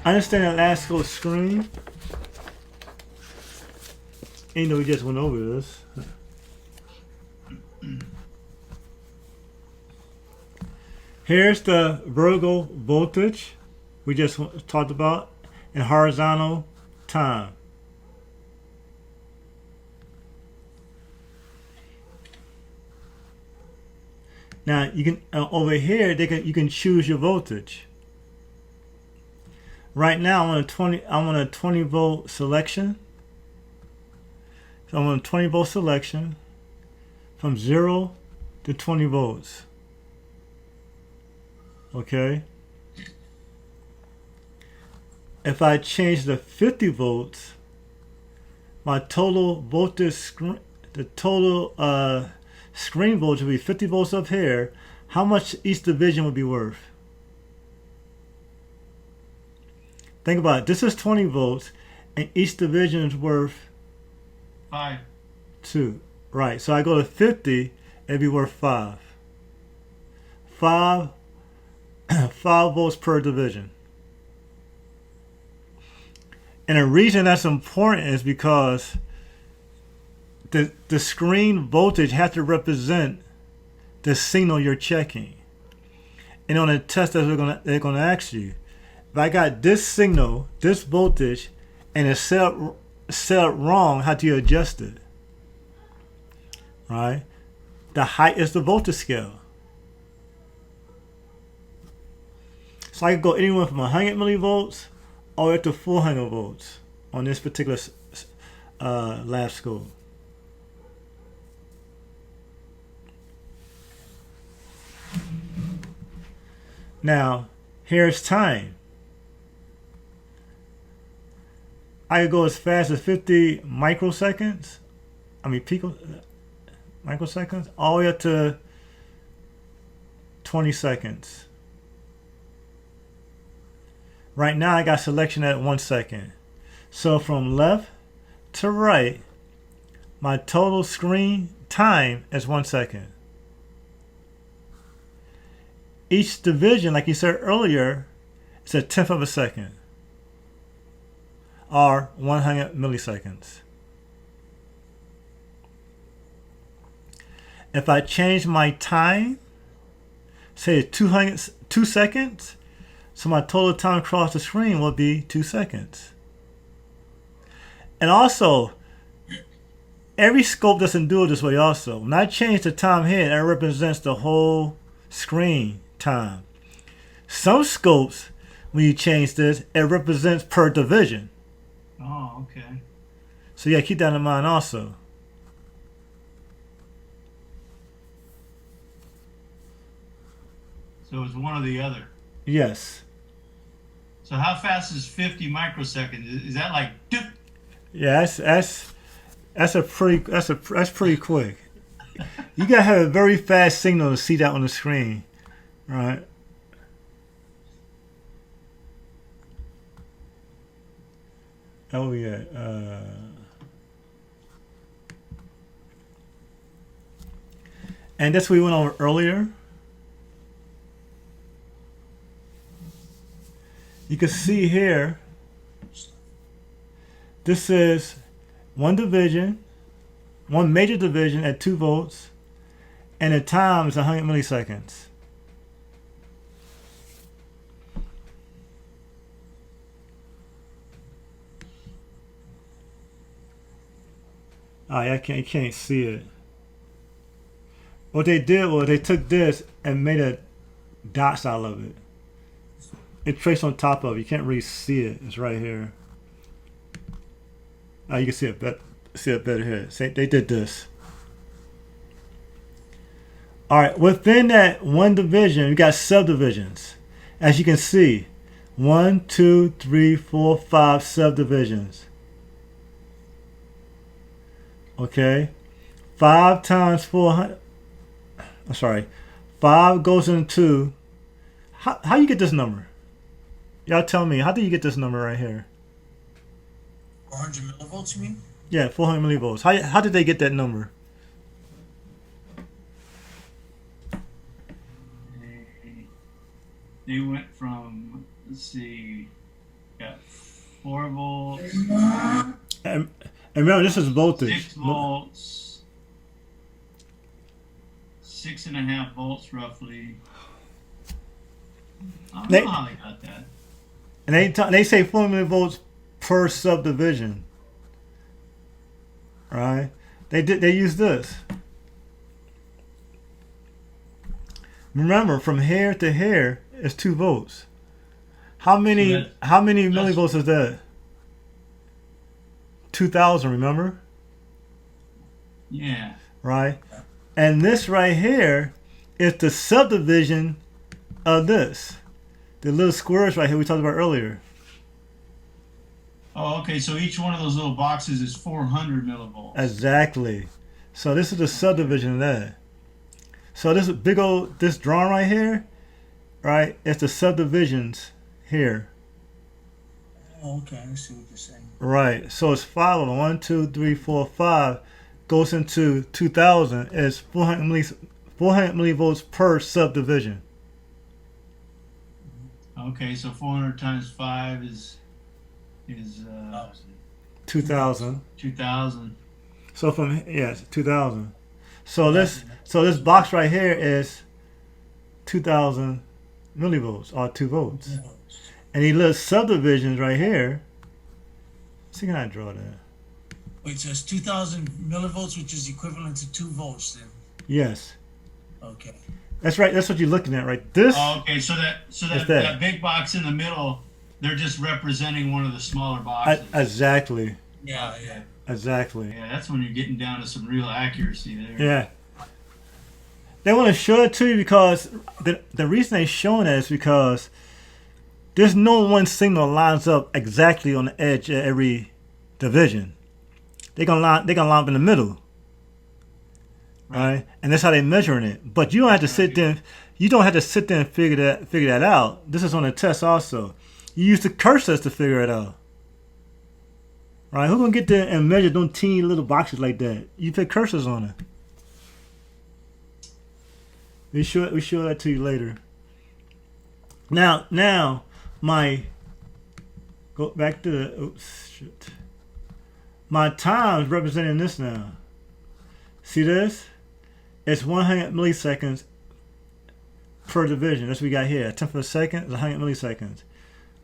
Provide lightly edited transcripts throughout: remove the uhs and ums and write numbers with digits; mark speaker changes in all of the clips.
Speaker 1: understand that last go screen. Ain't though we just went over this. Here's the vertical voltage we just talked about, and horizontal time. Now you can over here you can choose your voltage. Right now I'm on a 20 volt selection. So I'm on a 20 volt selection from 0 to 20 volts. Okay. If I change to 50 volts, my total voltage screen voltage will be 50 volts up here. How much each division would be worth? Think about it. This is 20 volts, and each division is worth
Speaker 2: 5.
Speaker 1: 2. Right. So I go to 50, it'd be worth 5. 5 volts per division. And the reason that's important is because the screen voltage has to represent the signal you're checking. And on the test that they're gonna ask you, if I got this signal, this voltage, and it's set up wrong, how do you adjust it? Right? The height is the voltage scale. So I can go anywhere from 100 millivolts all the way up to 400 volts on this particular lab scope. Now, here's time. I could go as fast as 50 microseconds. Microseconds, all the way up to 20 seconds. Right now, I got selection at 1 second. So from left to right, my total screen time is 1 second. Each division, like you said earlier, is a tenth of a second, or 100 milliseconds. If I change my time, say 2 seconds, so my total time across the screen will be 2 seconds. And also, every scope doesn't do it this way also. When I change the time here, that represents the whole screen time. Some scopes, when you change this, it represents per division.
Speaker 2: Oh, okay.
Speaker 1: So yeah, keep that in mind also.
Speaker 2: So it's one or the other.
Speaker 1: Yes.
Speaker 2: So how fast is 50 microseconds? Is that like?
Speaker 1: Yeah, that's pretty quick. You gotta have a very fast signal to see that on the screen, right? Oh yeah. And that's what we went over earlier. You can see here, this is one major division at 2 volts, and the time is 100 milliseconds. You can't see it. What they did was they took this and made a dots out of it. It's traced on top of it. You can't really see it. It's right here. You can see it better here. They did this. All right. Within that one division, we got subdivisions. As you can see, 1, 2, 3, 4, 5 subdivisions. Okay. 5 times 400. I'm sorry. 5 goes into. How you get this number? Y'all tell me, how do you get this number right here?
Speaker 3: 400 millivolts, you mean?
Speaker 1: Yeah, 400 millivolts. How did they get that number?
Speaker 2: They went from, let's see, Got 4 volts,
Speaker 1: And remember, this is voltage.
Speaker 2: 6 volts, 6.5 volts roughly. I don't know how they got that.
Speaker 1: And they say 4 millivolts per subdivision. Right? They use this. Remember, from here to here is 2 volts. How many millivolts is that? 2,000, remember?
Speaker 2: Yeah.
Speaker 1: Right? And this right here is the subdivision of this. The little squares right here we talked about earlier.
Speaker 2: Oh, okay. So each one of those little boxes is 400 millivolts.
Speaker 1: Exactly. So this is the subdivision of that. So this this drawing right here, right? It's the subdivisions here.
Speaker 3: Oh, okay. I see what you're saying.
Speaker 1: Right. So it's 5 of them. 1, 2, 3, 4, 5 goes into 2,000. It's 400 millivolts per subdivision.
Speaker 2: Okay, so 400 times 5 is
Speaker 1: 2,000.
Speaker 2: 2,000.
Speaker 1: So from 2,000. So this box right here is 2,000 millivolts or 2 volts.
Speaker 3: Yeah.
Speaker 1: And these little subdivisions right here. See, can I draw that?
Speaker 3: Wait, so it's 2,000 millivolts, which is equivalent to 2 volts then?
Speaker 1: Yes.
Speaker 3: Okay.
Speaker 1: That's right. That's what you're looking at, right? This.
Speaker 2: Oh, okay, so that big box in the middle, they're just representing one of the smaller boxes.
Speaker 1: Exactly.
Speaker 3: Yeah.
Speaker 1: Exactly.
Speaker 2: Yeah, that's when you're getting down to some real accuracy there.
Speaker 1: Yeah. They want to show it to you because the reason they're showing it is because there's no one signal lines up exactly on the edge of every division. They're gonna line up in the middle. Right? And that's how they're measuring it. But you don't have to sit there. You don't have to sit there and figure that out. This is on the test also. You use the cursors to figure it out. Right? Who's gonna get there and measure those teeny little boxes like that? You put cursors on it. We show that to you later. Now go back to the my time is representing this now. See this? It's 100 milliseconds per division. That's what we got here. A tenth of a second is 100 milliseconds.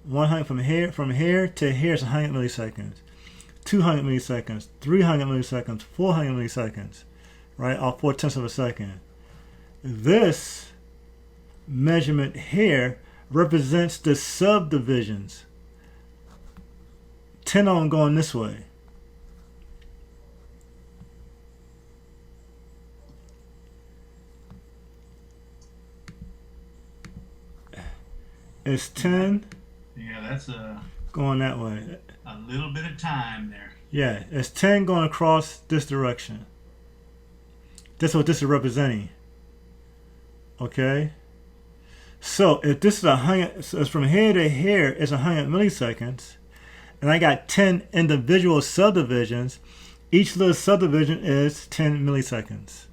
Speaker 1: 100 from here to here is 100 milliseconds. 200 milliseconds, 300 milliseconds, 400 milliseconds, right? Or 4/10 of a second. This measurement here represents the subdivisions. 10 of them going this way. It's 10.
Speaker 2: Yeah, that's
Speaker 1: going that way.
Speaker 2: a little bit of time there.
Speaker 1: Yeah, it's 10 going across this direction. That's what this is representing. Okay? So if this is 100, so it's from here to here, it's 100 milliseconds. And I got 10 individual subdivisions. Each little subdivision is 10 milliseconds.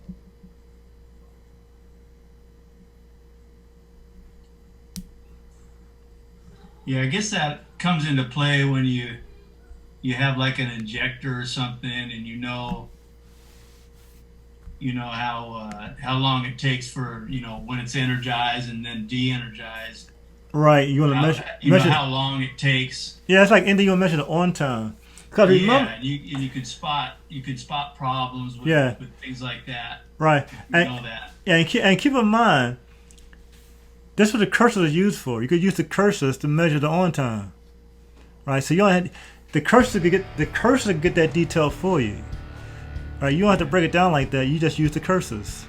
Speaker 2: Yeah, I guess that comes into play when you have like an injector or something, and you know how long it takes for when it's energized and then de-energized.
Speaker 1: Right, you want to measure.
Speaker 2: Know how long it takes.
Speaker 1: Yeah, it's like anything you want to measure the on time. Cause remember,
Speaker 2: and you could spot problems with, with things like that.
Speaker 1: Right,
Speaker 2: You know that.
Speaker 1: Yeah, and keep in mind, this is what the cursors are used for. You could use the cursors to measure the on time. Right, so you don't have the cursor to get that detail for you. Right, you don't have to break it down like that. You just use the cursors.